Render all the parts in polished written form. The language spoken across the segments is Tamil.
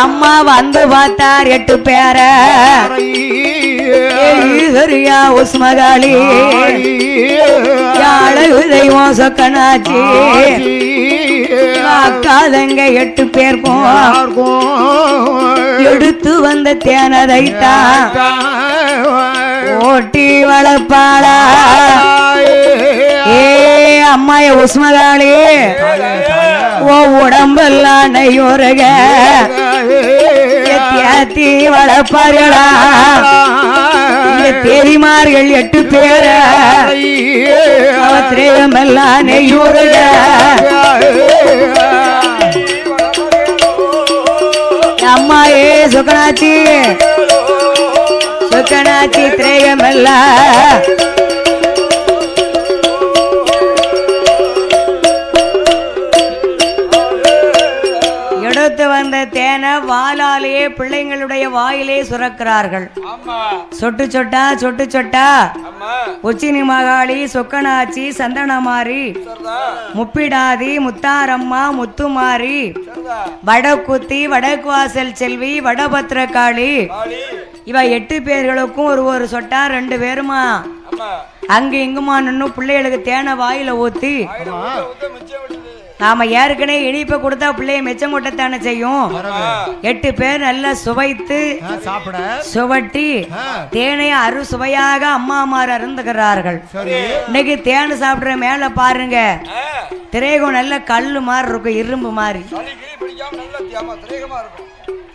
அம்மா வந்து பார்த்தார் 8 பேர சரியா உஸ்மகாளி அழகு தெய்வம் சொக்கனாச்சி அக்காதங்க 8 பேருக்கும் எடுத்து வந்த தேனதைத்தான் ஓட்டி வளர்ப்பாளா ஏ அம்மாய உஸ்மகாளி ஓ உடம்பெல்லாம் நெய்யுறக ஏத்தி வளர்ப்பார்களா பெரியமார்கள் 8 பேர அவத்திரமெல்லாம் நெய்யுறக அம்மாயே சுக்கனாச்சி சுக்கனாச்சி திரேகமெல்லாம் வந்த தேனை வாளாலேயே பிள்ளைங்களுடைய வாயிலே சுரக்கிறார்கள். சொட்டு சொட்டா சொட்டு சொட்டா உச்சினி மகாளி சொக்கனாச்சி சந்தனமாரி முப்பிடாதி முத்தாரம்மா முத்துமாரி வடக்குத்தி வடக்கு வாசல் செல்வி வடபத்திரகாளி இவ 8 பேர்களுக்கும் ஒரு சொட்டா 2 பேருமா அங்க இங்குமா நின்னு பிள்ளைகளுக்கு தேனை வாயில ஊத்தி நாம ஏற்கனவே இனிப்பை கொடுத்தா பிள்ளைய மெச்சம் கொட்டத்தானே செய்யும். 8 பேர் நல்லா சுவைத்து சுவட்டி தேனை அரு சுவையாக அம்மாமார் அருந்துகிறார்கள். இன்னைக்கு தேனை சாப்பிடுற மேல பாருங்க திரேகம் நல்ல கல்லு மாதிரி இருக்கும், இரும்பு மாதிரி.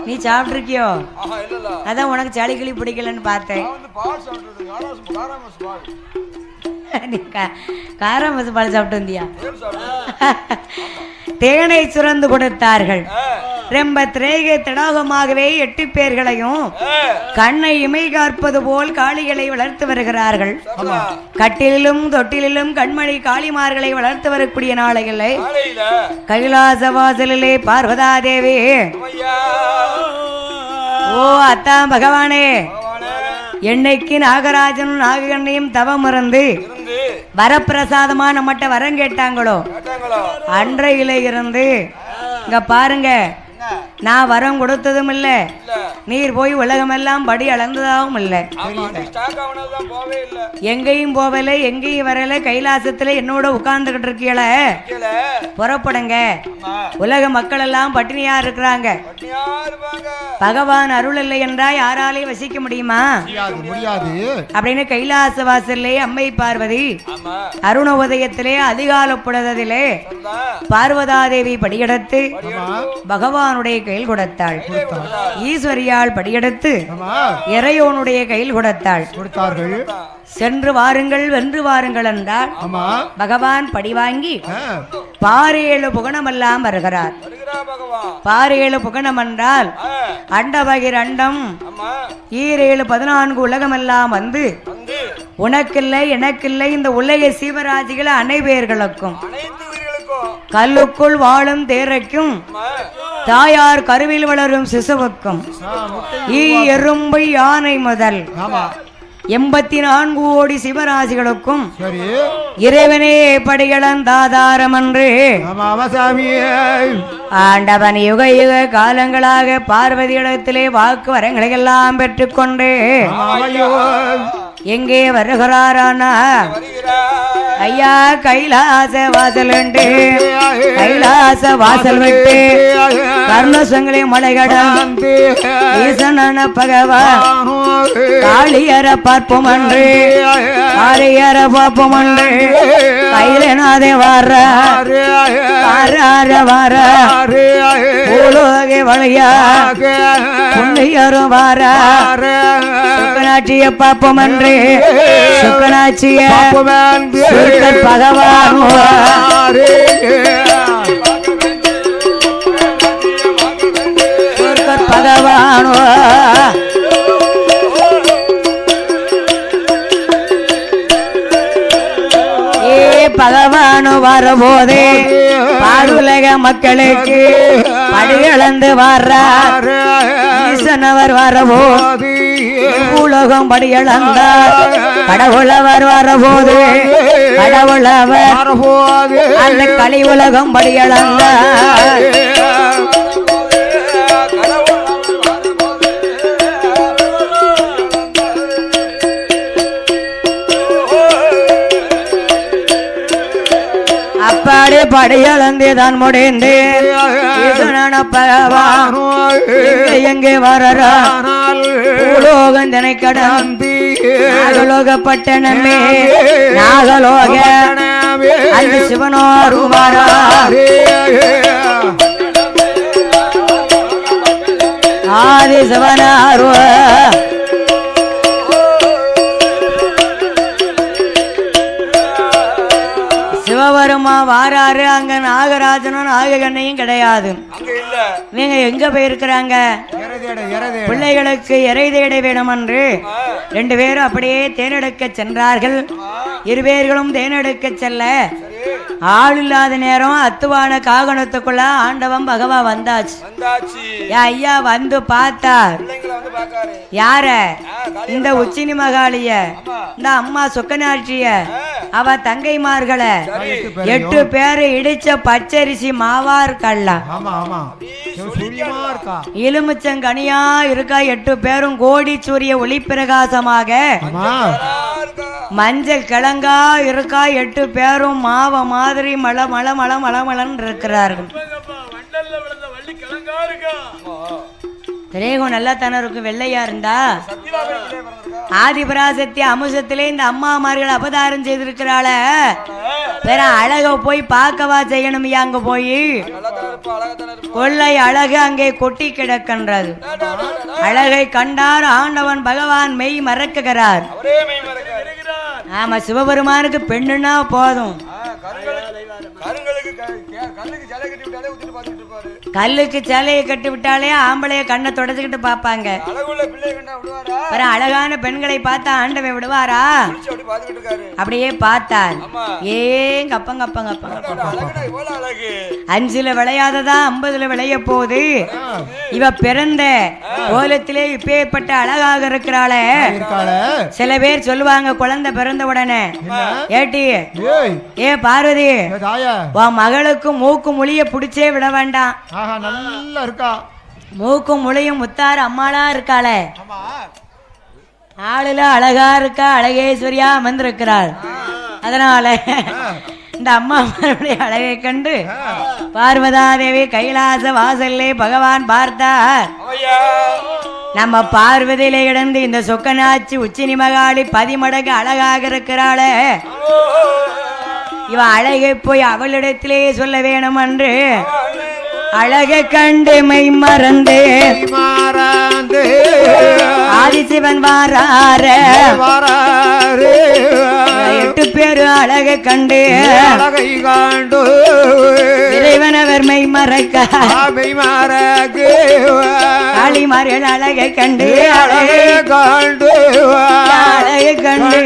நீ சாப்பிட்டுருக்கியோ? அதான் உனக்கு சளி கிளி பிடிக்கலன்னு பார்த்தேன். காரமசு பால் சாப்பிட்டு வந்தியா? தேனை சுரந்து கொடுத்தார்கள். ரொம்ப திரேக தடாகமாகவே 8 பேர்களையும் கண்ணை இமை காற்பது போல் காளிகளை வளர்த்து வருகிறார்கள். கட்டிலும் தொட்டிலும் கண்மணி காளிமார்களை வளர்த்து வரக்கூடிய நாளைகளை கைலாச வாசலிலே பார்வதா தேவி ஓ அத்தா பகவானே என்னைக்கு நாகராஜனும் நாககண்ணையும் தவம் இருந்து வரப்பிரசாதமா நம்மகிட்ட வரம் கேட்டாங்களோ அன்றையில இருந்து இங்க பாருங்க நான் வரம் கொடுத்ததும் இல்ல, நீர் போய் உலகமெல்லாம் படி அளந்ததாகவும் இல்ல, எங்கேயும் போவல எங்கேயும் வரல, கைலாசத்துல என்னோட உட்கார்ந்துகிட்டு இருக்கீல, புறப்படுங்க. உலக மக்கள் எல்லாம் பட்டினியா இருக்கிறாங்க. பகவான் அருள் இல்லை என்றா யாராலையும் வசிக்க முடியுமா? அப்படின்னு கைலாச வாசல்லே அம்மை பார்வதி அருண உதயத்திலே அதிகால புலதத்திலே பார்வதாதேவி படியெடுத்து பகவானுடைய கையில் கொடுத்தாள். ஈஸ்வரியால் படியெடுத்து இறையோனுடைய கையில் கொடுத்தாள். சென்று வாருங்கள் வென்று வாருங்கள் என்றால் பகவான் படி வாங்கி 7 புகணமெல்லாம் வருகிறார். 7 புகணம் என்றால் அண்டபகிர் அண்டம் 7 14 உலகமெல்லாம் வந்து உனக்கில்லை எனக்கில்லை இந்த உலக சீவராசிகள் அனைவர்களுக்கும் கல்லுக்குள் வாழும் தேரைக்கும் தாயார் கருவில் வளரும் சிசுவுக்கும் எறும்பு யானை முதல் 84 கோடி சிவராசிகளுக்கும் இறைவனே படிகளந்தாதாரம் என்று ஆண்டவன் யுக யுக காலங்களாக பார்வதியிடத்திலே வாக்கு வரங்களை எல்லாம் பெற்றுக்கொண்டு எங்கே வருகிறாரானா ஐயா கைலாச வாசல் உண்டு. கைலாச வாசல் விட்டு கர்ணசங்களை மலைகடம் ஈசனான பகவான் காளியர பார்ப்போம் அன்று ஆரியர பார்ப்போம் அன்று கைலநாதே வார வார பூலோகே வளையா புண்ணியரும் வார சுக்கனாட்சிய பார்ப்போம் அன்று சுக்கனாட்சிய பகவான் பகவான் பகவானு வரபோதே பாடுலக மக்களுக்கு படிகளந்து வர்றார். ஈசனவர் வரபோது உலகம் படிகளந்தார். கடவுளவர் வரபோது கடவுளவர் அந்த கலி உலகம் படிகளந்தார். படையளந்து தான் முடிந்து பகவான் எங்கே வரரா பூலோகந்தனை கடந்து நாகலோகப்பட்டனமே நாகலோக அந்த சிவனோரு வரா ஆதி சிவனாரு சிவபெருமா வாராரு. அங்க நாகராஜனும் நாககண்ணையும் கிடையாது. நீங்க எங்க போயிருக்கிறாங்க? பிள்ளைகளுக்கு இறை தேட வேணும் என்று 2 பேரும் அப்படியே தேனெடுக்க சென்றார்கள். 2 பேர்களும் தேனெடுக்க செல்ல ஆள் இல்லாத நேரம் அத்துவான காகனத்துக்குள்ள ஆண்டவன் பகவா வந்தாச்சு. ஐயா வந்து பார்த்தார். யார? இந்த உச்சினி மகாளிய, இந்த அம்மா சொக்கநாட்சிய, அவ தங்கைமார்களை 8 பேரை இடிச்ச பச்சரிசி மாவார் கல்லா எலுமிச்சங்கனியா இருக்கா. 8 பேரும் கோடி சூரிய ஒளி பிரகாசமாக மஞ்சள் கிழங்கா இருக்கா. 8 பேரும் மாவ மாதிரி மழ மழ மழ மழ மழன்னு இருக்கிறார்கள். திரேகம் நல்லா தானே இருக்கும். வெள்ளையா இருந்தா ஆதிபராசக்தி அமுசத்திலே இந்த அம்மாமார்கள் அவதாரம் செய்திருக்கிறாள. வேற அழக போய் பார்க்கவா செய்யணும். அங்க போய் கொள்ளை அழகு அங்கே கொட்டி கிடக்கின்றது. அழகை கண்டார் ஆண்டவன் பகவான் மெய் மறக்குகிறார். ஆமா, சிவபெருமானுக்கு பெண்ணுன்னா போதும். கல்லுக்கு சேலையை கட்டி விட்டாலே ஆம்பளைய கண்ணை தொடச்சுக்கிட்டு பாப்பாங்க. அழகான பெண்களை பார்த்தா ஆண்டவன் விடுவாரா? அப்படியே பார்த்தார். ஏங்க அப்பங்க அப்பங்க அப்பங்க 5ல விளையாததா 50ல விளைய போகுது. இவ பிறந்த கோலத்திலே இப்பேற்பட்ட அழகாக இருக்கிறாளே. சில பேர் சொல்லுவாங்க குழந்தை பிறந்த உடனே, ஏட்டி ஏ பார்வதி உன் மகளுக்கு மூக்கு மொழிய பிடிச்சே விட வேண்டாம். நல்லா இருக்கா. மூக்கும் மொழியும் முத்தாறு அம்மாளா இருக்காளே. ஆளுல அழகா இருக்கா. அழகேஸ்வரியா அமர்ந்திருக்கிறாள். அதனால இந்த அம்மா அழகை கண்டு பார்வதாதேவி கைலாச வாசல்லே பகவான் பார்த்தார். நம்ம பார்வதியில இடந்து இந்த சொக்கநாச்சி உச்சினி மகாளி 10 மடங்கு அழகாக இருக்கிறாளே. இவ அழகை போய் அவளிடத்திலே சொல்ல வேணும் என்று அழகை கண்டு மெய் மறந்து ஆதிசிவன் வாரார 8 பேரு அழகை கண்டு இறைவனவர் மெய் மறக்க காளிமார்கள் அழகை கண்டு அழகை கண்டு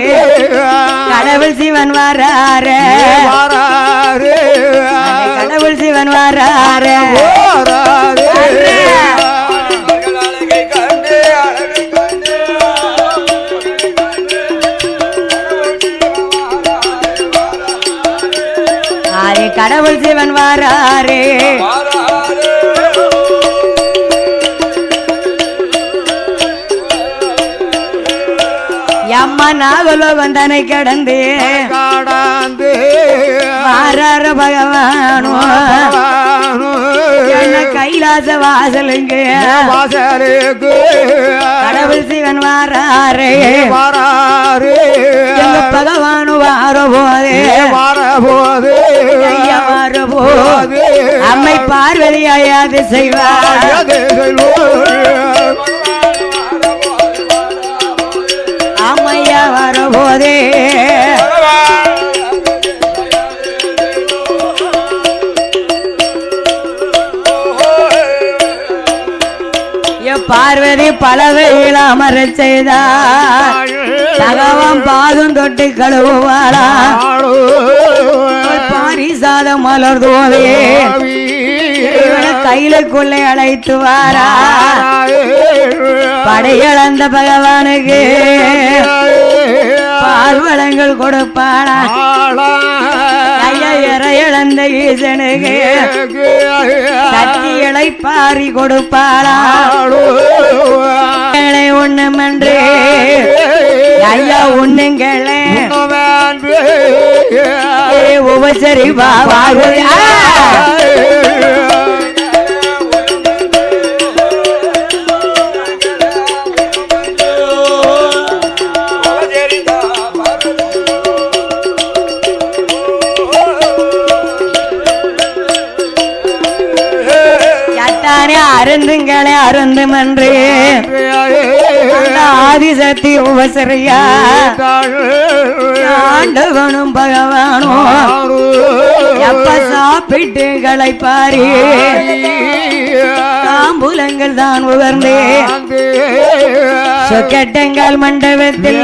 கடவுள் சிவன் வாரார கடவுள் சிவன் வாரார கடவுள் சிவன் வாராரே. அம்மா நாகலோகம் தனை கடந்து வாரார பகவானோ கைலாச வாசலுங்க கடவுள் சிவன் வாராரே பகவானு வாரபோதே வாரபோது அம்மை பார்வதியாயாது செய்வார். அம்மையா வரபோதே பார்வதி பலவையில் அமர செய்தார். தகவம் பாதும் தொட்டு கழுவுவாளா பாரிசாதம் மலர்தோவே கையில கொள்ளை அழைத்து வாரா. படையளந்த பகவானுக்கு பார்வளங்கள் கொடுப்பாளா. இறையளந்த ஈசனுக்கு சக்திகளை பாரி கொடுப்பாளா. ஒண்ணுமென்று ஐயா ஒண்ணுங்களே உபசரி பார்வதி அருந்துங்களே அருந்துமன்றே ஆதிசக்தி உபசரியா ஆண்டவனும் பகவானும் எப்ப சாப்பிட்டு களைப்பாரி தாம்பூலங்கள் தான் உகர்ந்தே சொக்கட்டங்கால் மண்டபத்தில்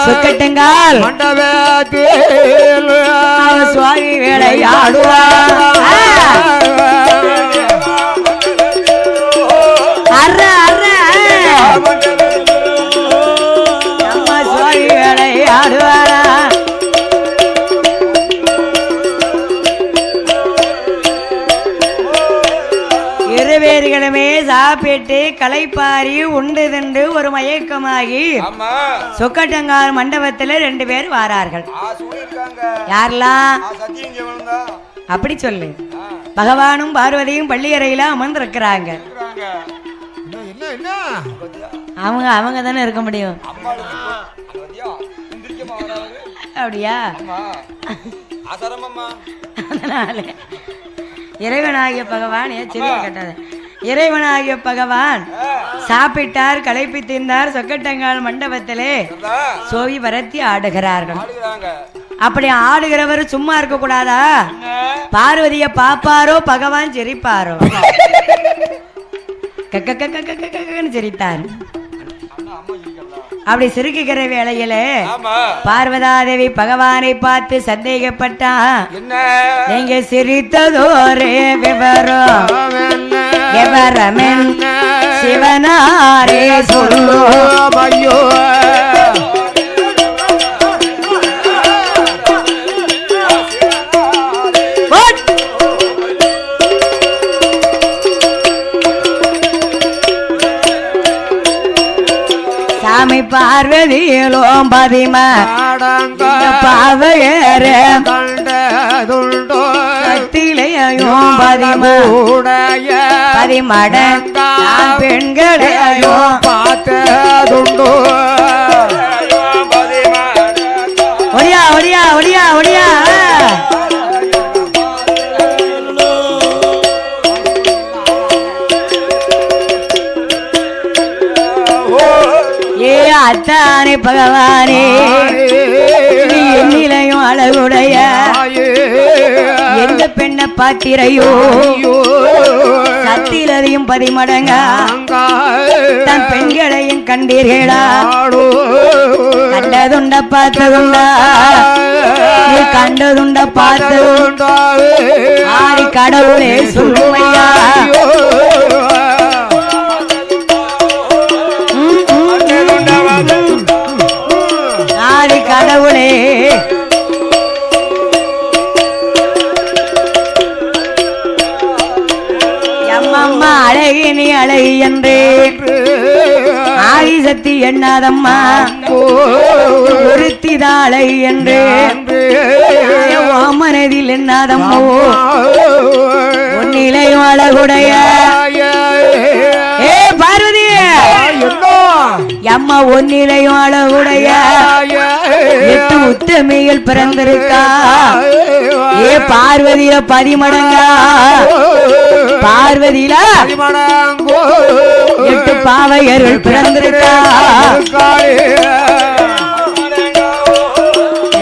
சொக்கட்டங்கால் மண்டபத்தில் சுவாமி வேளையாடுவார் இருவேர்களுமே சாப்பிட்டு களைப்பாரி உண்டு தின்று ஒரு மயக்கமாகி சொக்கட்டங்கால் மண்டபத்துல 2 பேர் வாரார்கள். யாரெல்லாம் அப்படி சொல்லு. பகவானும் பார்வதியும் பள்ளியறையில அமர்ந்திருக்கிறாங்க. அவங்க தானே இருக்க முடியும். அப்படியா? அதனால இறைவனாகிய பகவான் கேட்டது. இறைவனாகிய பகவான் சாப்பிட்டார், களைப்பி தீர்ந்தார். சொக்கட்டங்கால் மண்டபத்திலே சோவி வரத்தி ஆடுகிறார்கள். அப்படி ஆடுகிறவர் சும்மா இருக்க கூடாதா? பார்வதிய பாப்பாரோ பகவான் சிரிப்பாரோ? சிரித்தார். அப்படி சிரிக்கிற வேளையிலே பார்வதாதேவி பகவானை பார்த்து சந்தேகப்பட்டா, நீங்க சிரித்ததோரே விவரம் சிவனாரே சொல்லோ ஐயோ பார்வதியிலும் பதிமா பாவையர கத்திலையும் பதிமட பெண்களையும் பார்த்ததுண்டோ. ஒடியா ஒடியா ஒடியா ஒடியா அத்தானே பகவானே என்னிலையும் அழகுடைய எந்த பெண்ண பாத்திரையோ சத்திலையும் பதிமடங்கா தன் பெண்களையும் கண்டீர்களா? கண்டதுண்ட பார்த்ததுண்டா? நீ கண்டதுண்ட பார்த்ததுண்டா? ஆடி கடவுளே சொல்லுமையா. கடவுளே அம்மம்மா அழகி நீ அழகி என்றே ஆதிசக்தி எண்ணாதம்மா ஒருத்திதான் அழகி என்றே மனதில் எண்ணாதம்மோ உன்னிலையும் அழகுடைய பார்வதி அம்மா ஒன்னிலையும் அழகுடைய 8 உத்தமையில் பிறந்திருக்கா. ஏ பார்வதியில பதிமடங்கா, பார்வதியில 8 பாவையர்கள் பிறந்திருக்கா.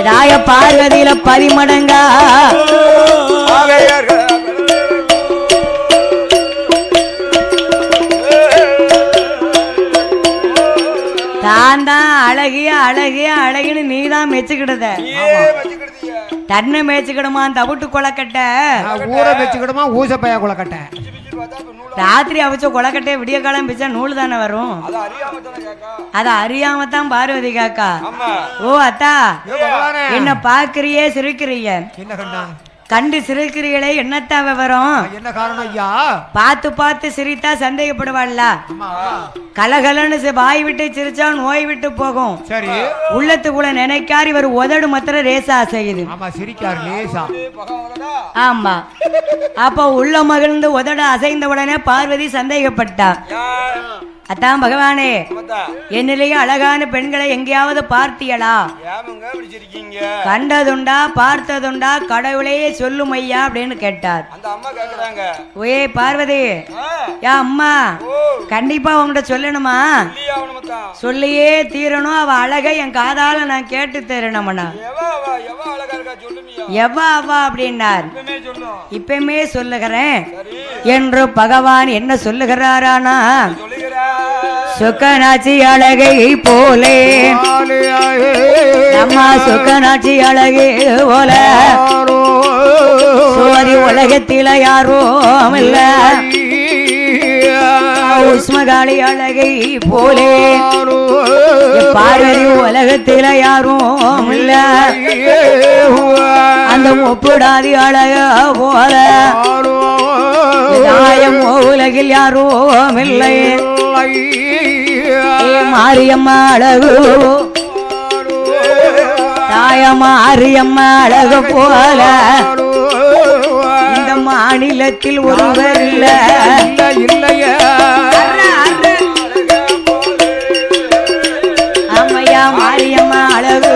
ராய பார்வதியில பதிமடங்கா தான் தான் அழகிய அழகிய அழகின்னு நீதான் மெச்சுக்கிடுத. தன்னை மேய்ச்சிக்கிடுமா தவிட்டு கொலக்கட்ட, ஊரை மேய்ச்சிக்கிடுமா ஊசப்பையா கொலக்கட்ட. ராத்திரி அவச்ச கொலக்கட்டை விடிய காலம் பிச்சா நூல் தானே வரும். அத அறியாமத்தான் பார்வதி காக்கா. ஓ அத்தா, என்ன பாக்குறியே சிரிக்கிறிய? கண்டு சிரிக்கிறீங்களே என்னத்தா விவரம்? என்ன காரணம் ஐயா? பார்த்து பார்த்து சிரித்தா சந்தேகப்படுவாள்ல. கலகலன்னு வாய் விட்டு சிரிச்சா நோய் விட்டு போகும். சரி. உள்ளத்துக்குள்ள நினைக்காரு இவர் உதடு மாத்திர ரேசா செய்யுது. ஆமா சிரிக்காரு லேசா. ஆமா. அப்ப உள்ள மகிழ்ந்து உதட அசைந்த உடனே பார்வதி சந்தேகப்பட்டா. அதான் பகவானே, என்னிலேயே அழகான பெண்களை எங்கேயாவது பார்த்தீங்களா? கண்டதுண்டா பார்த்ததுண்டா கடவுளே சொல்லும் ஐயா அப்படின்னு கேட்டார். ஓயே பார்வதி, யா அம்மா கண்டிப்பா உங்கள்கிட்ட சொல்லணுமா? சொல்லியே தீரணும். அவ அழகை என் காதால நான் கேட்டு தரணும்னா. எவ்வா அவ்வா அப்படின்னார். இப்பமே சொல்லுகிறேன் என்று பகவான் என்ன சொல்லுகிறாரானா, சுக்கனாட்சி அழகை போலே நம்ம சுக்கனாட்சி அழகே போல சோதி உலகத்தில யாரும் இல்ல. உஸ்மகாளி அழகை போலே பார்வதி உலகத்தில யாரும் இல்ல. அந்த முப்புடாதி அழக போல தாயம் உலகில் யாரும் இல்லை. மாரியம்மா அழகு தாயம்மா அரியம்மா அழகு போல இந்த மாநிலத்தில் ஒருவர் இல்ல. அம்மையா மாரியம்மா அழகு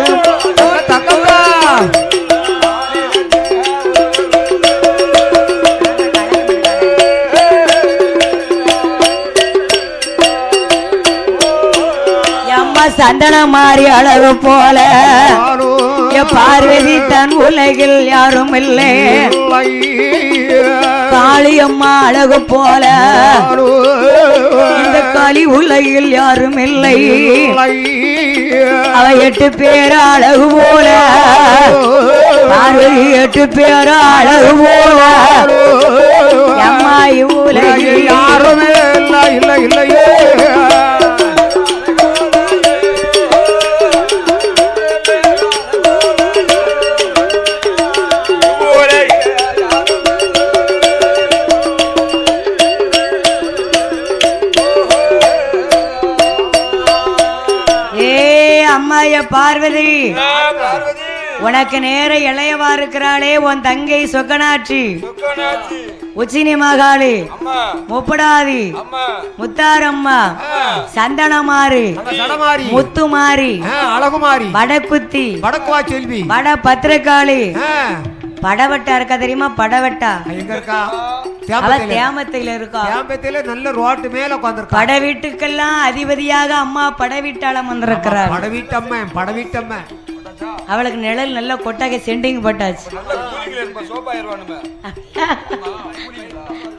சந்தன மாறி அழகு போல பார்வதி தன் உலகில் யாரும் இல்லை. காளியம்மா அழகு போல இந்த காளி உலகில் யாரும் இல்லை. அவ 8 பேர் அழகு போல பார்வதி 8 பேர் அழகு போல அம்மா உலகில் யாருமே இல்லையே. பார்வதி, உனக்கு நேர இளையவா இருக்கிறாளே உன் தங்கை சொக்கனாட்சி, உச்சினி மகாளி, முப்படாதி, முத்தாரம்மா, சந்தனமாரி, முத்துமாரி, அழகுமாரி, வடக்குத்தி, வடக்குவாச்செல்வி, வட பத்திரகாளி, படவட்டா இருக்கா தெரியுமா? படவட்டா எங்க இருக்கா? தேமத்தில இருக்கா? தேமத்தில நல்ல ரோட்டு மேல உட்கார்ந்திருக்கா. பட வீட்டுக்கெல்லாம் அதிபதியாக அம்மா பட வீட்டாளம் வந்திருக்கிறார். படவீட்டம்மா அவளுக்கு நிழல் நல்ல கொட்டாக செண்டிங் போட்டாச்சு.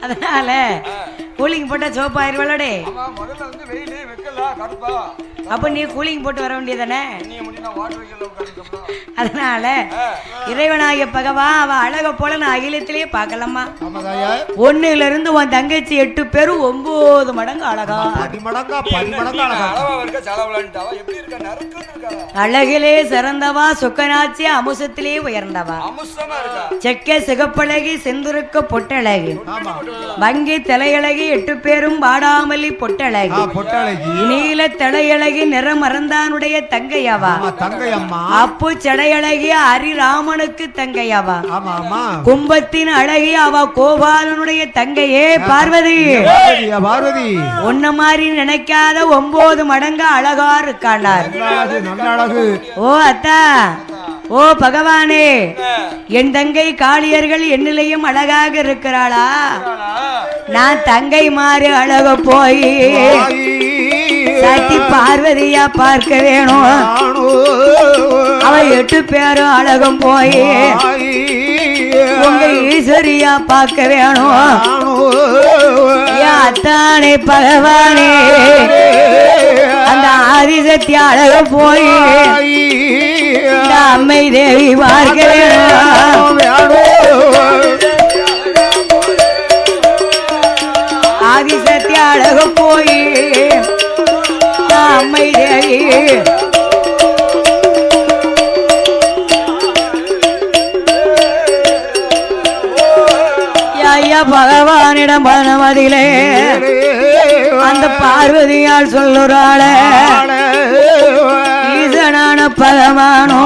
அதனால கூலிங் போட்டா சோப்பு ஆயிருவாளே. அப்ப நீ கூலிங் போட்டு வர வேண்டியதானே. அதனால இறைவனாகிய பகவான் அவ அழக போல நான் அகிலத்திலேயே பார்க்கலாமா? 1ல இருந்து உன் தங்கச்சி 8 பேரும் 9 மடங்கு அழகா. அழகிலே சிறந்தவா சொக்கனாட்சி, அமுசத்திலே உயர்ந்தவா, செக்க சிகப்பழகி, செந்துருக்க பொட்டழகி, வங்கி தலையழகி, 8 பேரும் வாடாமல்லி பொட்டழகி, நீல தலையழகி, நிறமறந்தானுடைய தங்கையவா, அப்பு செடையழகி, ஹரிராமனுக்கு தங்கையவா, கும்பத்தின் அழகி அவ கோபாலனுடைய தங்கையே பார்வதி. உன்ன மாதிரி நினைக்காத 9 மடங்கு அழகா இருக்கானார். ஓ அத்தா, ஓ பகவானே, என் தங்கை காளியர்கள் என்னிலையும் அழகாக இருக்கிறாளா? நான் தங்கை மாறி அழக போய் சட்டி பார்வதியா பார்க்க வேணும். அவ 8 பேரும் அழகும் போய் உங்க ஈஸ்வரியா பார்க்க வேணும். அத்தானே பகவானே, அந்த ஆதிசக்தி அழக போய் அம்மை தேவி பார்க்க வேணும். ஆதிசக்தி அழக போய் அம்மை தேவி பகவானிடம் பணமதிலே அந்த பார்வதியால் சொல்லுறாள ஈசனான பகவானோ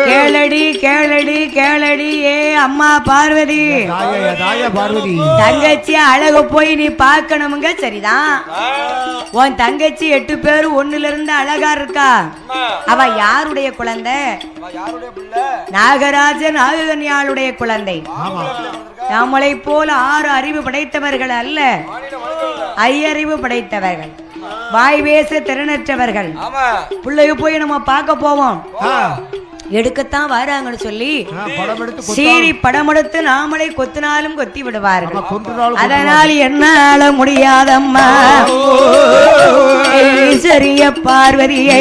கேளடி கேளடி கேளடி ஏ அம்மா பார்வதி பார்வதி தங்கச்சி அழகு போய் நீ பார்க்கணுமுங்க. சரிதான், உன் தங்கச்சி 8 பேரு ஒண்ணுல இருந்து அழகா இருக்கா. அவ யாருடைய குழந்தை? நாகராஜ நாககன்யாளுடைய குழந்தை. நம்மளை போல 6 அறிவு படைத்தவர்கள் அல்ல, ஐயறிவு படைத்தவர்கள், வாய் பேச திறனற்றவர்கள். பிள்ளைய போய் நம்ம பார்க்க போவோம், எடுக்கத்தான் வராங்கன்னு சொல்லி சீரி படம் எடுத்து நாமளை கொத்தினாலும் கொத்தி விடுவார்கள். அதனால் என்னால முடியாதம்மா சரிய பார்வதியே,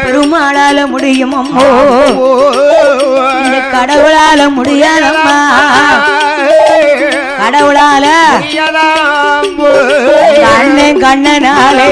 பெருமாளால முடியும் அம்மோ, கடவுளால முடியாதம்மா, கடவுளால அண்ணன் கண்ணனாலே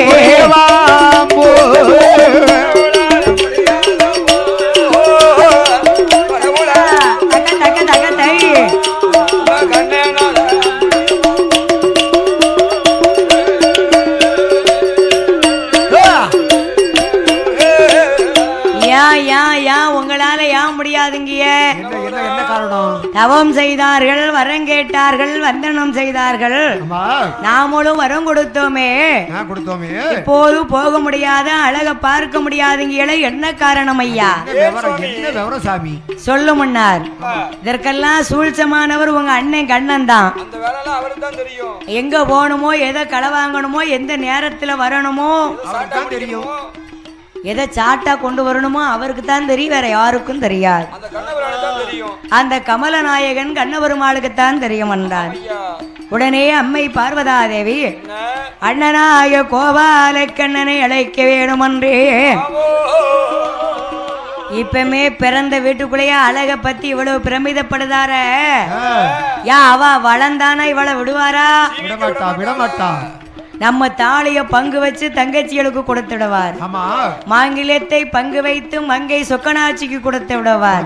உங்களால ஏன் முடியாதுங்க? தவம் செய்தார்கள், வரம் கேட்டார்கள், வந்தனம் செய்தார்கள், நாமளும் வரம் கொடுத்தோமே. இப்போது போக முடியாத, அழக பார்க்க முடியாதுங்க. என்ன காரணம் ஐயா? சொல்லு முன்னார். இதற்கெல்லாம் சூழ்ச்சமானவர் உங்க அண்ணன் கண்ணன் தான். எங்க போகணுமோ, எதை களை வாங்கணுமோ, எந்த நேரத்துல வரணுமோ, எதை சாட்டா கொண்டு வரணுமோ அவருக்கு தான் தெரியும், வேற யாருக்கும் தெரியாது. அந்த கமலநாயகன் கண்ணபெருமாளுக்கு தான் தெரியும் என்றான். உடனே அம்மை பார்வதாதேவி அண்ணனாய கோபால கண்ணனை அழைக்க வேணுமன்றே. இப்பமே பிறந்த வீட்டுக்குள்ளேயே அழக பத்தி இவ்வளவு பிரமிதப்படுதார, யா அவ வளர்ந்தானா இவளை விடுவாரா? விடமாட்டா. நம்ம தாலிய பங்கு வச்சு தங்கச்சிகளுக்கு கொடுத்துடுவார், மாங்கிலத்தை பங்கு வைத்து மங்கை சொக்கனாட்சிக்கு கொடுத்து விடுவார்,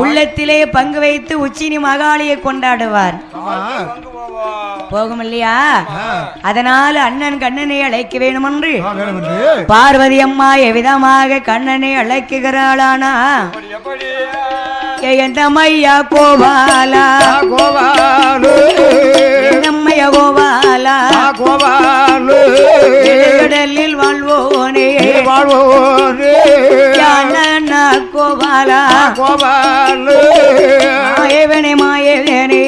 உள்ளத்திலே பங்கு வைத்து உச்சினி மகாளியை கொண்டாடுவார். போகும் இல்லையா? அதனால அண்ணன் கண்ணனை அழைக்க வேணுமென்று பார்வதி அம்மா எவ்விதமாக கண்ணனை அழைக்குகிறாளானா, என்னம்மையா கோபாலா என்னம்மையா கோபாலா கடலில் வாழ்வோனே கோபாலா மாயவனே மாயவேனே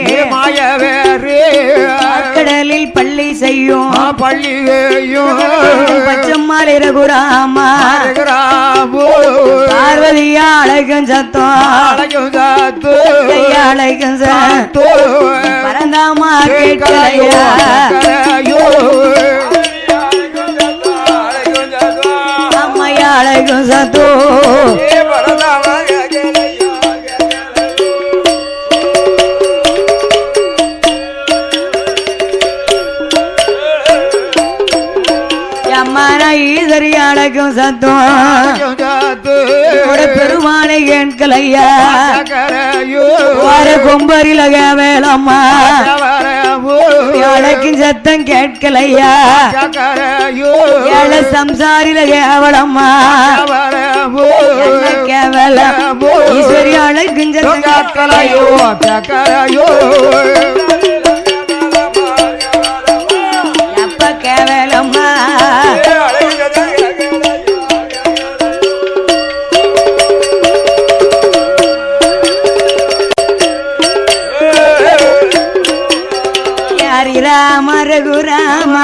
கடலில் பள்ளி செய்யும் பச்சம்மாள் ரகுராமா பார்வதியா அழகும் சத்தம் அழகும் பரந்தாமா கேட்கலையா அம்மையா அழகும் சத்தோ ஈசரி அழகும் சத்தம் பெருமானை கேட்கலையா வர கொம்பரில வேலம்மா அழகும் சத்தம் கேட்கலையா ஏழ சம்சாரில கேவலம்மா கேவலம் ஈஸ்வரி அழகும் சத்தம் கேட்கலையோ எப்ப கேவலம்மா ராம ரகுராமா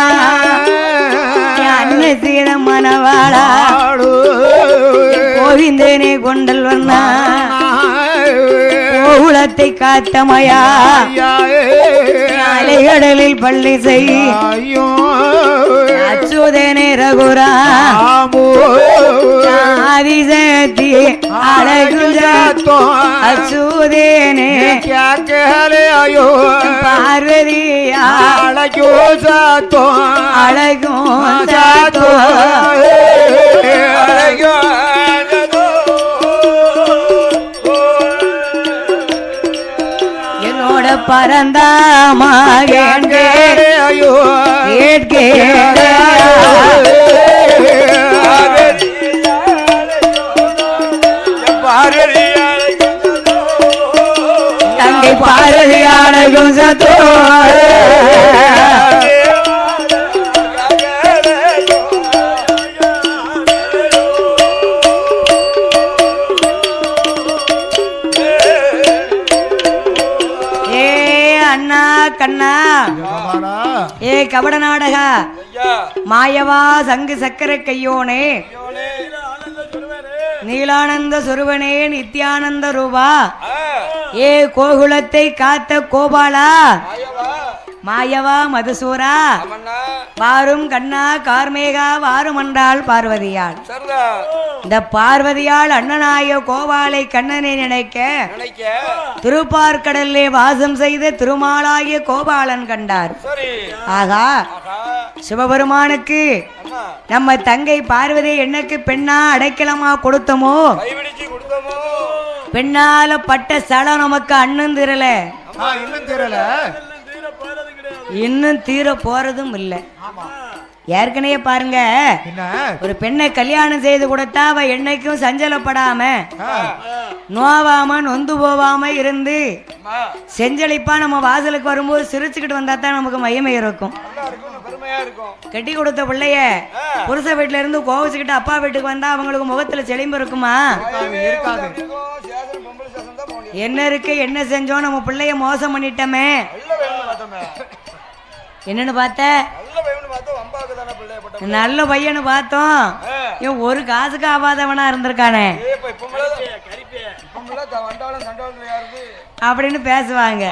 அன்ன சீர மனவாளா கோவிந்தனே கொண்டல் வண்ணா கோகுலத்தை காத்தமையா அலைகடலில் பள்ளி செய் அச்சுதனே ரகுரா ஆதிசக்தி அழகு அச்சுதேனே பார்வதியா அழகு அழகு பரந்தாமகே தங்கை பாரதியாளகும் சத்தோ கண்ணா ஏ கபட நாடக மாயவா சங்கு சக்கர கையோனே நீலானந்த சொருவனே நித்யானந்த ரூபா ஏ கோகுலத்தை காத்த கோபாலா மாயவா மதுசூரா வாரும் கண்ணா கார்மேகா வாரும் என்றாள் பார்வதியாள். இந்த பார்வதியாள் அண்ணனாய கோபாலை கண்ணனை நினைக்க திருப்பார்கடல்லே வாசம் செய்த திருமாலாய கோபாலன் கண்டார். ஆகா சிவபெருமானுக்கு நம்ம தங்கை பார்வதி என்னக்கு பெண்ணா அடைக்கலமா கொடுத்தமோ பெண்ணால பட்ட சலம் நமக்கு அண்ணன் திரல இன்னும் தீர போறதும் இல்லை. ஏற்கனவே பாருங்க ஒரு பெண்ணை கல்யாணம் செய்து கொடுத்தா அவ என்னைக்கும் சஞ்சலப்படாம நோவாம நொந்து போவாம இருந்து செஞ்சளிப்பா நம்ம வாசலுக்கு வரும்போது சிரிச்சுக்கிட்டு வந்தா தான் நமக்கு மையமே இருக்கும். கட்டி கொடுத்த பிள்ளைய புருஷ வீட்டுல இருந்து கோவிச்சுக்கிட்டு அப்பா வீட்டுக்கு வந்தா அவங்களுக்கு முகத்துல செழிம்பு இருக்குமா? என்ன இருக்கு என்ன செஞ்சோம் நம்ம பிள்ளைய மோசம் பண்ணிட்டோமே என்னன்னு பார்த்த நல்ல பையனு பார்த்தோம் ஒரு காசுக்கு ஆகாதவனா இருந்திருக்கானே அப்படின்னு பேசுவாங்க.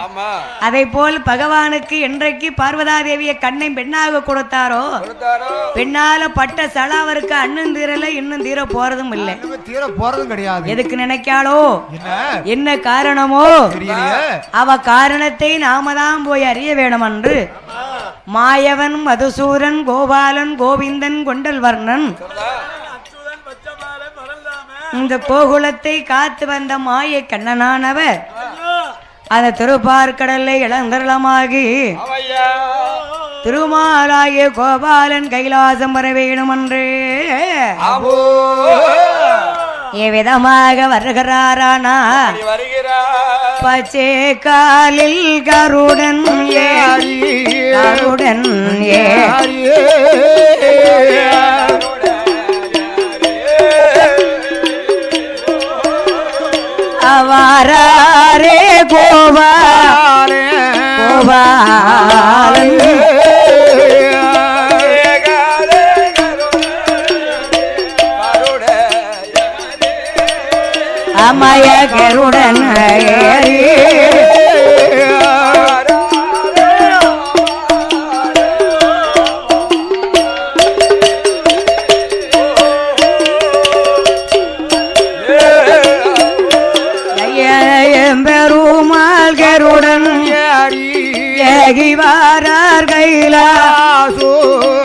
அதை போல் பகவானுக்கு என்றைக்கு பார்வதாதேவிய கண்ணை பெண்ணாக கொடுத்தாரோ பெண்ணால பட்ட சலாவருக்கு அண்ணன் தீரல இன்னும் தீர போறதும் இல்லை. எதுக்கு நினைக்காளோ என்ன காரணமோ அவ காரணத்தை நாம தான் போய் அறிய வேணும் என்று மாயவன் மதுசூரன் கோபாலன் கோவிந்தன் கொண்டல் வர்ணன் இந்த கோகுலத்தை காத்து வந்த மாய கண்ணனானவர் அந்த திருப்பார்கடலை இளங்கரளமாகி திருமாலாய கோபாலன் கைலாசம் வர வேணும் என்று எவ்விதமாக வருகிறாரானா பச்சை காலில் கருடன் கருடன் வாரே கோபாலன் அமய கருடன் பெருமாள் கருடன் ஏகிவாரார் கைலாசோ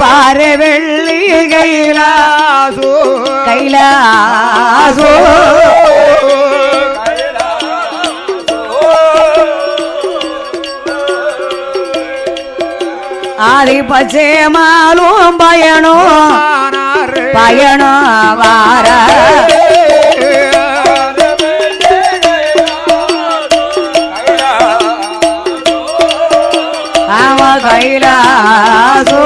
பாறை வெள்ளி கைலாசோ கைலாசோ ஆதி பச்சை மாலும் பயணோ பயணோ வார கைலாசோ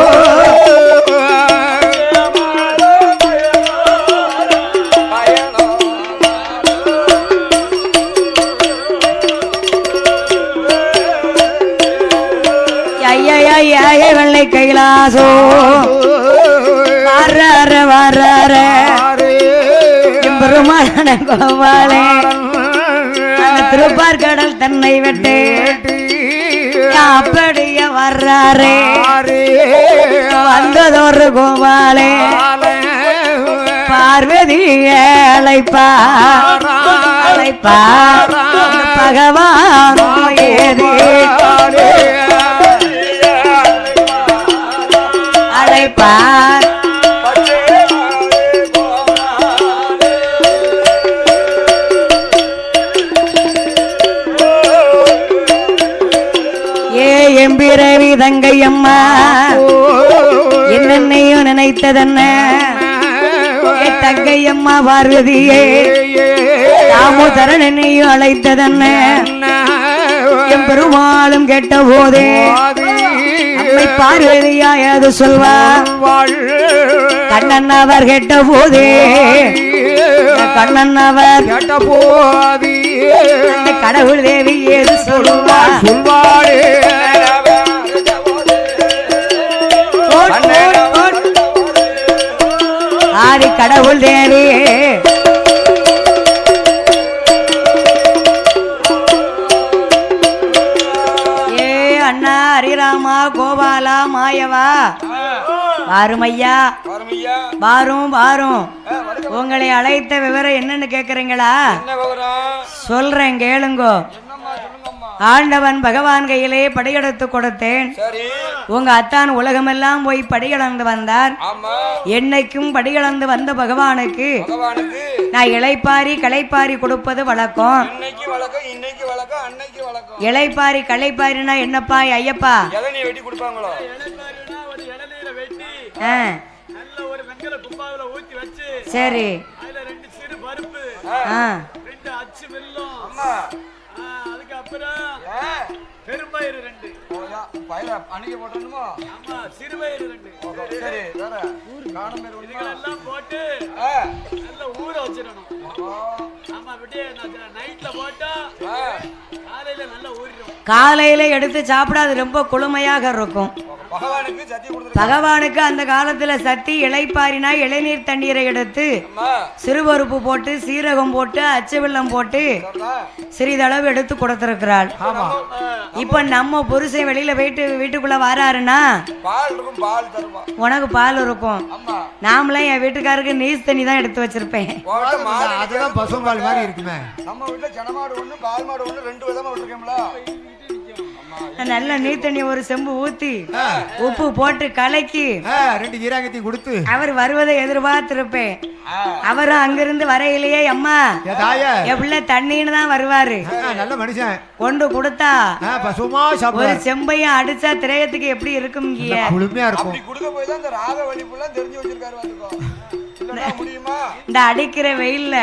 வெள்ளை கைலாசோ வர்ற வர்ற பெருமான கோபாலே திருப்பார்கடல் தன்னை வெட்டு அப்படியே வர்றாரே வந்ததொரு கோபாலே பார்வதி அழைப்பா அழைப்பா பகவான் ஏதி அழைப்பார் தங்கை அம்மா என்னென்னையும் நினைத்ததென்ன என் தங்கை அம்மா பார்வதியே தாமோதரன் என்னையும் அழைத்ததென்ன என் பெருமாளும் கேட்ட போதே அம்மை பார்வதியாயது சொல்வார் கண்ணன் அவர் கேட்ட போதே கண்ணன் அவர் கேட்ட போதி கடவுள் தேவி ஏது சொல்வார் சொல்வாரே ஆதி கடவுள் தேவி ஏ அண்ணா ஹரிராமா கோபாலா மாயவா வாரும் ஐயா வாரும் வாரும் உங்களை அழைத்த விவரம் என்னன்னு கேக்குறீங்களா சொல்றேன் கேளுங்கோ ஆண்டவன் பகவான் கையிலே படியெடுத்து கொடுத்தேன் உங்க அத்தான் உலகமெல்லாம் போய் படிகளந்து வந்தார் என்னைக்கும் படிகளந்து வந்த பகவானுக்கு நான் இளைப்பாரி களைப்பாரி கொடுப்பது வழக்கம் இளைப்பாரி களைப்பாரினா என்னப்பா ஐயப்பா சரி பெரும்பயிறு 2 பயிர அன்னைக்கு போட்டணுமா ஆமா சிறுபயிறு 2 சரி வேற காணும் பேர் இதெல்லாம் போட்டு நல்ல ஊற வச்சிரணும் ஆமா விட்டே நைட்ல போட்டா காலையில நல்லா ஊறிடும் காலையில எடுத்து சாப்பிடாது ரொம்ப குளுமையாக இருக்கும் பகவானுக்கு சத்தி கொடுத்து பகவானுக்கு அந்த காலத்துல சத்தி இளைப்பாரினா இளநீர் தண்ணீரை எடுத்து சிறுபருப்பு போட்டு சீரகம் போட்டு அச்சு வெல்லம் போட்டு சிறிதளவு எடுத்து கொடுத்திருக்கிறாள் இப்ப நம்ம புருஷன் வெளியில போயிட்டு வீட்டுக்குள்ள வராருன்னா உனக்கு பால் இருக்கும் நாமளே என் வீட்டுக்காருக்கு நீஸ் தண்ணி தான் எடுத்து வச்சிருப்பேன் அதுதான் பசும்பால் மாதிரி இருக்குமே நம்ம வீட்டுல ஜனமாடு ஒண்ணு பால் மாடு ஒண்ணு 2 விதமா விட்டுருக்கோம்ல நல்ல நீர் தண்ணி ஒரு செம்பு ஊத்தி உப்பு போட்டு கலக்கி 2 ஜீரகத்தையும் கொடுத்து அவர் வருவதை எதிர்பார்த்திருப்பேன் அவரும் அங்கிருந்து வரையிலேயே அம்மா என் பிள்ளை தண்ணின்னு தான் வருவாரு நல்ல மனுஷன் கொண்டு கொடுத்தா பசுமா ஒரு செம்பையும் அடிச்சா திரையத்துக்கு எப்படி இருக்கும் குளுமையா இருக்கும் குடுக்க போய் தான் இந்த ராக வலிப்புல தெரிஞ்சு வச்சிருக்காரு வந்துக்கோ முடியுமா இந்த அடிக்கிற வெயில்ல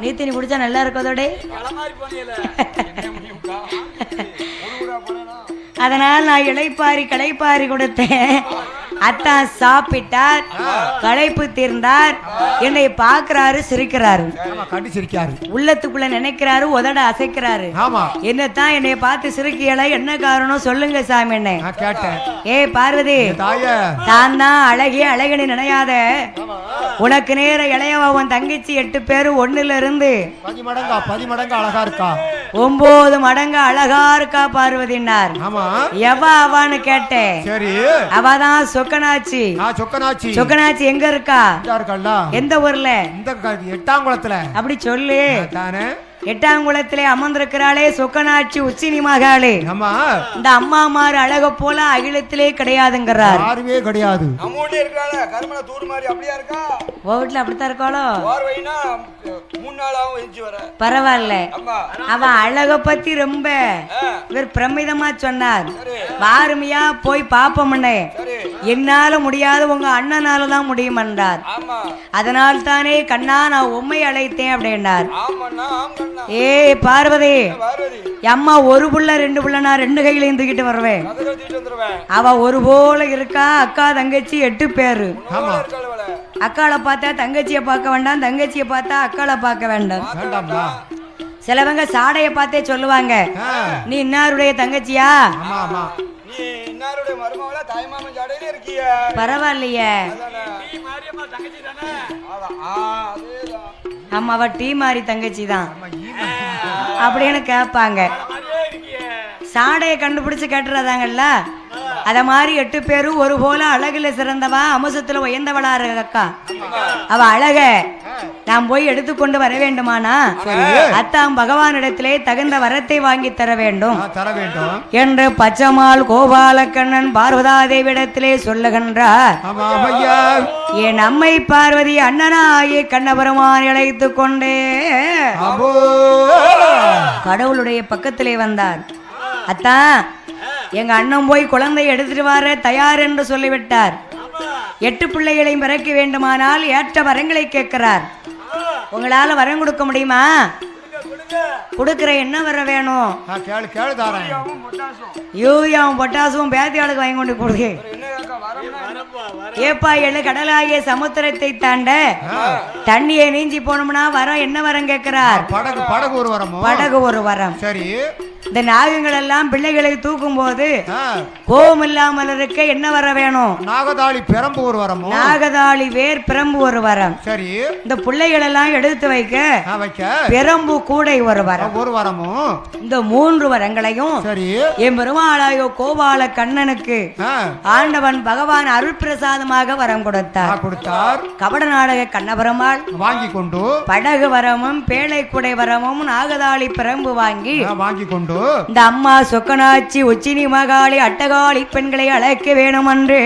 நீத்தினி குடிச்சா நல்லா இருக்கதோட அதனால் நான் இளைப்பாரி களைப்பாரி கொடுத்தேன் அத்தா சாப்பிட்டார் களைப்பு தீர்ந்தார் என்னை பாக்குறாரு சிரிக்கிறாரு உள்ளத்துக்குள்ள நினைக்கிறாரு உதட அசைக்கிறாரு என்னத்தான் என்னை பார்த்து சிரிக்கல என்ன காரணம் சொல்லுங்க சாமி என்ன ஏ பார்வதி தான் தான் அழகிய அழகனி நினையாத உனக்கு நேர இளையவா உன் தங்கச்சி 8 பேரு 1ல இருந்து 10 மடங்கு அழகா இருக்கா 9 மடங்கு அழகா இருக்கா பார்வதினார் எவா அவான்னு கேட்டேன் அவதான் சொக்கனாச்சி சொக்கனாச்சி எங்க இருக்கா எந்த ஊர்ல எட்டாங்குளத்துல அப்படி சொல்லு எட்டாங்குளத்திலே அமர்ந்திருக்கிறாளே சொக்கனாட்சி உச்சினி மகாளே இந்த அம்மா மாறு அழக போல அகிலத்திலே கிடையாதுங்கிறார் யாருமே கிடையாது வீட்டுல அப்படித்தான் இருக்காளோ பரவாயில்ல அவன் அழக பத்தி ரொம்ப இவர் பிரமிதமா சொன்னார் வாருமையா போய் பாப்போம்னே என்னால முடியாது உங்க அண்ணனாலதான் முடியும் என்றார் அதனால் தானே கண்ணா நான் உண்மை அழைத்தேன் அப்படின்னார் ஏ பார்வதி அம்மா ஒரு புள்ள 2 புள்ள நான் 2 கையிலையும் தூக்கிட்டு வருவேன் அவ ஒரு போல இருக்கா அக்கா தங்கச்சி 8 பேரு அக்காளை பார்த்தா தங்கச்சியை பார்க்க வேண்டாம் தங்கச்சியை பார்த்தா அக்காளை பார்க்க வேண்டாம் சிலவங்க சாடைய பார்த்தே சொல்லுவாங்க நீ இன்னாருடைய தங்கச்சியா பரவாயில்லையே ஆமா அவ டீ மாறி தங்கச்சி தான் அப்படின்னு கேட்பாங்க சாடையை கண்டுபிடிச்சு கேட்டுறதாங்கல்ல அத மாதிரி 8 பேரும் ஒரு போல அழகுல சிறந்தவா அம்சத்துல உயர்ந்தவளா இருக்கா அவ அழக நாம் போய் எடுத்துக்கொண்டு வர வேண்டுமானா அத்தாம் பகவானிடத்திலே தகுந்த வரத்தை வாங்கி தர வேண்டும் என்று பச்சமாள் கோபாலக்கண்ணன் பார்வதாதேவிடத்திலே சொல்லுகின்றார் என் அம்மை பார்வதி அண்ணனாகிய கண்ணபெருமான் அழைத்துக் கொண்டே கடவுளுடைய பக்கத்திலே வந்தார் அத்தா எங்க அண்ணன் போய் குழந்தை எடுத்துட்டு வர தயார் என்று சொல்லிவிட்டார். 8 பிள்ளைகளையும் பிறக்க வேண்டுமானால் ஏற்ற வரங்களை கேட்கிறார். உங்களால வரம் கொடுக்க முடியுமா? கொடுக்கிற என்ன வர வேணும்? கேளு கேளு தாரேன். யூரியாவும் பொட்டாசும் பேத்தியாளுக்கு வாங்கி கொண்டு கொடுங்க. ஏப்பா எழு கடலாகிய சமுத்திரத்தை தாண்ட தண்ணியை நீஞ்சி போனோம்னா வரம் என்ன வரம் கேட்கிறார்? படகு படகு ஒரு வரமோ? படகு ஒரு வரம். சரி. இந்த நாகங்கள் எல்லாம் பிள்ளைகளை தூக்கும் போது கோபம் இல்லாமல் இருக்க என்ன வர வேணும்? நாகதாளி பிரம்பு ஒரு வரமோ? நாகதாளி வேர் பிரம்பு ஒரு வரம். சரி. இந்த பிள்ளைகள் எல்லாம் எடுத்து வைக்க வைக்க பிரம்பு கூடை ஒரு வரம். ஒரு வரமோ? இந்த 3 வரங்களையும் சரி என் பெருமாளாயோ கோபால கண்ணனுக்கு ஆண்டவன் பகவான் அருள் பிரசாதமாக வரம் கொடுத்தார். கபட நாடக கண்ணபெருமாள் வாங்கி கொண்டு படகு வரமும் பேழை குடை வரமும் நாகதாளி பிரம்பு வாங்கி கொண்டு இந்த அம்மா சொக்கனாச்சி உச்சினி மகாளி அட்டகாளி பெண்களை அழைக்க வேணும் என்று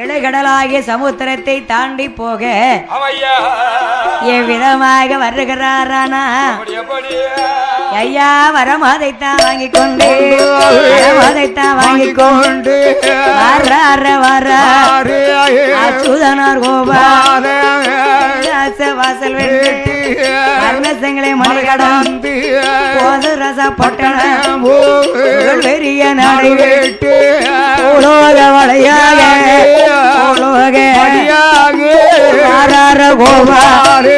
இளைகடலாகிய சமுத்திரத்தை தாண்டி போக எவ்விதமாக வருகிறாரானா ஐயா வரமாதைத்தான் வாங்கி கொண்டு வரமாதைத்தான் வாங்கி கொண்டு வர்றார் கோபால் வாசல் வெட்டி அன்னசங்களை மணிகடந்து போது ரச பட்டணம் பெரிய நடை வெட்டு உலோக வளையாக கோபால்